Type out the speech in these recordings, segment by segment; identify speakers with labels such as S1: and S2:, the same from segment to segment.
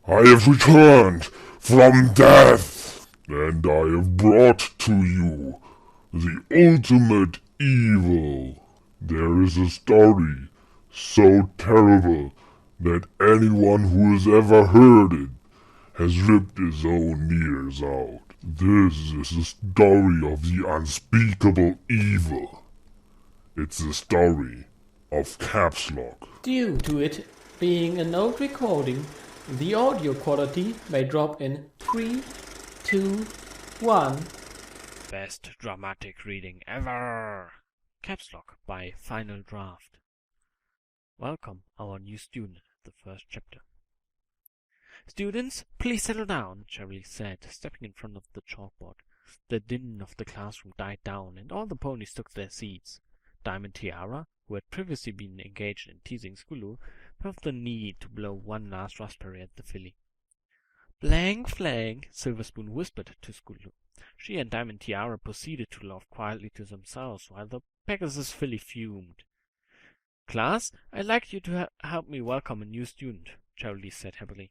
S1: I have returned from death, and I have brought to you the ultimate evil. There is a story so terrible that anyone who has ever heard it has ripped his own ears out. This is the story of the unspeakable evil. It's the story of Caps Lock.
S2: Due to it being an old recording, the audio quality may drop in 3, 2, 1.
S3: Best dramatic reading ever! Caps Lock by Final Draft. Welcome, our new student, the first chapter. Students, please settle down, Charlie said, stepping in front of the chalkboard. The din of the classroom died down, and all the ponies took their seats. Diamond Tiara, who had previously been engaged in teasing Skulu, felt the need to blow one last raspberry at the filly. Blank flank, Silver Spoon whispered to Skulu. She and Diamond Tiara proceeded to laugh quietly to themselves while the Pegasus filly fumed. Class, I'd like you to help me welcome a new student, Charlie said happily.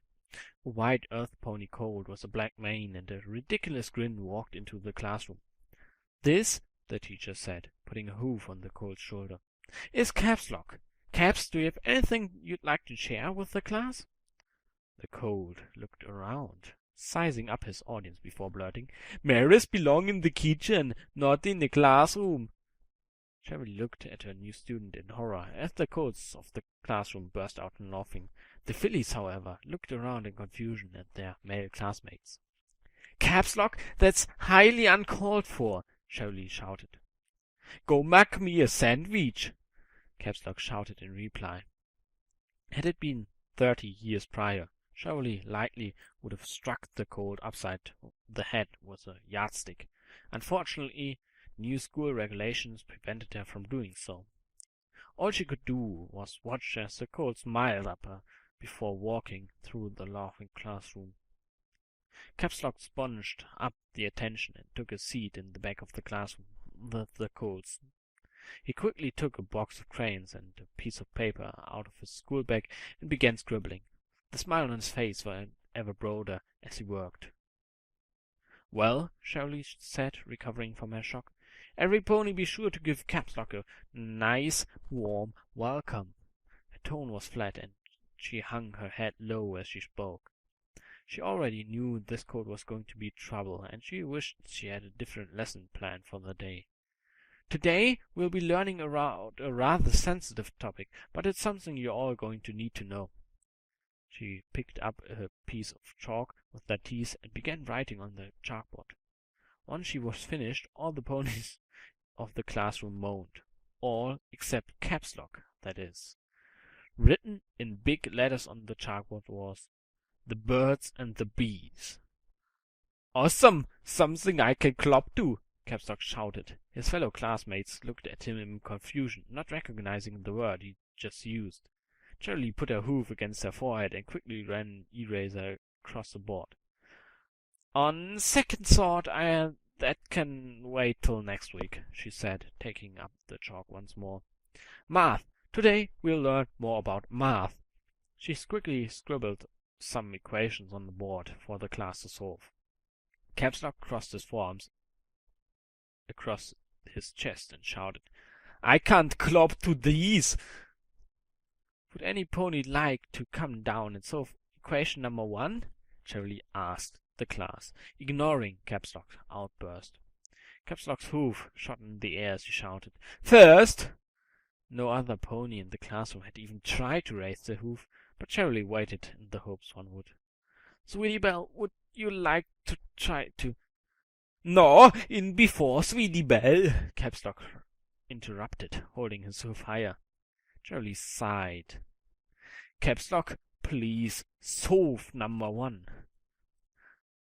S3: A white earth pony colt with a black mane and a ridiculous grin walked into the classroom. This, the teacher said, putting a hoof on the colt's shoulder, is Caps Lock. Caps, do you have anything you'd like to share with the class? The colt looked around, sizing up his audience before blurting, "Mares belong in the kitchen, not in the classroom." Cherry looked at her new student in horror as the colts of the classroom burst out in laughing. The fillies, however, looked around in confusion at their male classmates. "Caps Lock, that's highly uncalled for," Cherry shouted. "Go make me a sandwich," Caps Lock shouted in reply. Had it been 30 years prior, Cherry likely would have struck the colt upside the head with a yardstick. Unfortunately, new school regulations prevented her from doing so. All she could do was watch as the colt smiled at her before walking through the laughing classroom. Caps Lock sponged up the attention and took a seat in the back of the classroom with the colts. He quickly took a box of crayons and a piece of paper out of his school bag and began scribbling. The smile on his face was ever broader as he worked. "Well," Shirley said, recovering from her shock, "every pony be sure to give Caps Lock a nice, warm welcome." Her tone was flat, and she hung her head low as she spoke. She already knew this colt was going to be trouble, and she wished she had a different lesson planned for the day. "Today we'll be learning about a rather sensitive topic, but it's something you're all going to need to know." She picked up a piece of chalk with letters and began writing on the chalkboard. Once she was finished, all the ponies of the classroom moaned. All except Caps Lock, that is. Written in big letters on the chalkboard was, "The birds and the bees." "Awesome! Something I can clop to!" Caps Lock shouted. His fellow classmates looked at him in confusion, not recognizing the word he just used. Charlie put her hoof against her forehead and quickly ran an eraser across the board. "On second thought, that can wait till next week," she said, taking up the chalk once more. "Math. Today we'll learn more about math." She quickly scribbled some equations on the board for the class to solve. Caps Lock crossed his forearms across his chest and shouted, "I can't clop to these!" "Would any pony like to come down and solve equation number 1? Charlie asked the class, ignoring Caps Lock's outburst. Caps Lock's hoof shot in the air as he shouted, "First!" No other pony in the classroom had even tried to raise their hoof, but Charlie waited in the hopes one would. "Sweetie Belle, would you like to try to—" "No, in before, Sweetie Belle," Caps Lock interrupted, holding his hoof higher. Charlie sighed. "Caps Lock, please solve number 1.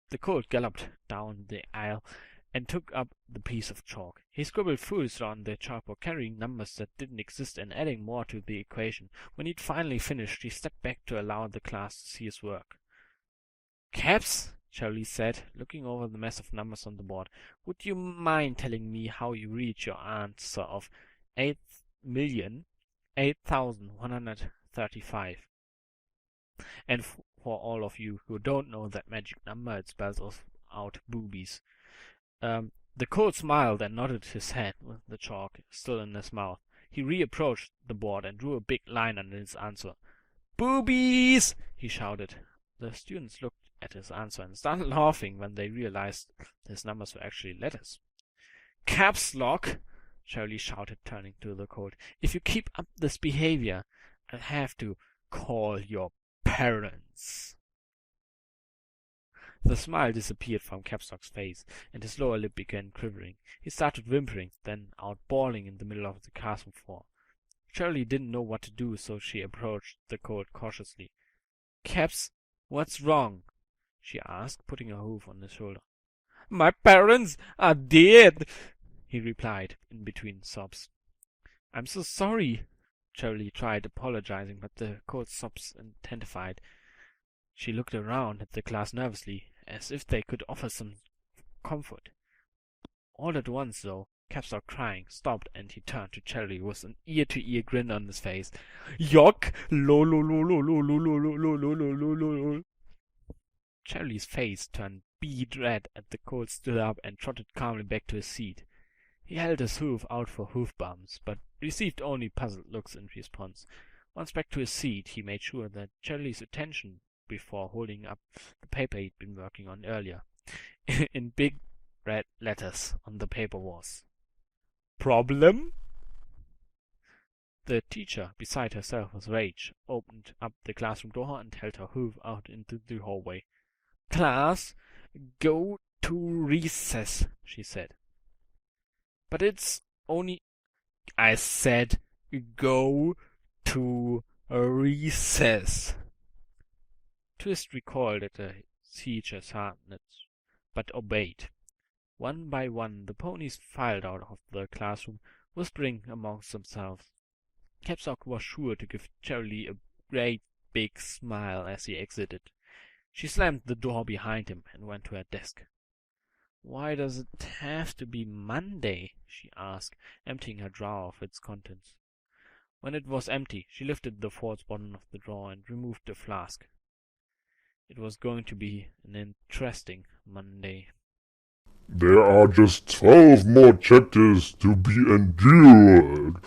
S3: The colt galloped down the aisle and took up the piece of chalk. He scribbled furiously on the chalkboard, carrying numbers that didn't exist and adding more to the equation. When he'd finally finished, he stepped back to allow the class to see his work. "Caps," Charlie said, looking over the mess of numbers on the board, "would you mind telling me how you reach your answer of 8,008,135? And for all of you who don't know that magic number, it spells out boobies. The cold smiled and nodded his head with the chalk still in his mouth. He reapproached the board and drew a big line under his answer. Boobies! He shouted. The students looked at his answer and started laughing when they realized his numbers were actually letters. Caps lock! Shirley shouted, turning to the colt. If you keep up this behavior, I'll have to call your parents. The smile disappeared from Capstock's face, and his lower lip began quivering. He started whimpering, then out bawling in the middle of the classroom floor. Shirley didn't know what to do, so she approached the colt cautiously. Caps, what's wrong? She asked, putting her hoof on his shoulder. My parents are dead, he replied, in between sobs. I'm so sorry. Shirley tried apologizing, but the colt's sobs intensified. She looked around at the class nervously, as if they could offer some comfort. All at once, though, Cap stopped crying, stopped, and he turned to Shirley with an ear-to-ear grin on his face. Yock! Lo lo lo lo lo lo lo lo lo lo lo lo lo. Shirley's face turned beet red as the colt stood up and trotted calmly back to his seat. He held his hoof out for hoof bumps, but received only puzzled looks in response. Once back to his seat, he made sure that Shirley's attention before holding up the paper he'd been working on earlier. In big red letters on the paper was, Problem? The teacher, beside herself with rage, opened up the classroom door and held her hoof out into the hallway. Class, go to recess, she said. But it's only... I said go to recess. Twist recoiled at the teacher's hardness, but obeyed. One by one, the ponies filed out of the classroom, whispering amongst themselves. Capstock was sure to give Shirley a great big smile as he exited. She slammed the door behind him and went to her desk. Why does it have to be Monday? She asked, emptying her drawer of its contents. When it was empty, she lifted the false bottom of the drawer and removed the flask. It was going to be an interesting Monday.
S1: There are just 12 more chapters to be endured.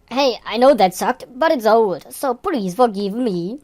S4: Hey, I know that sucked, but it's old, so please forgive me.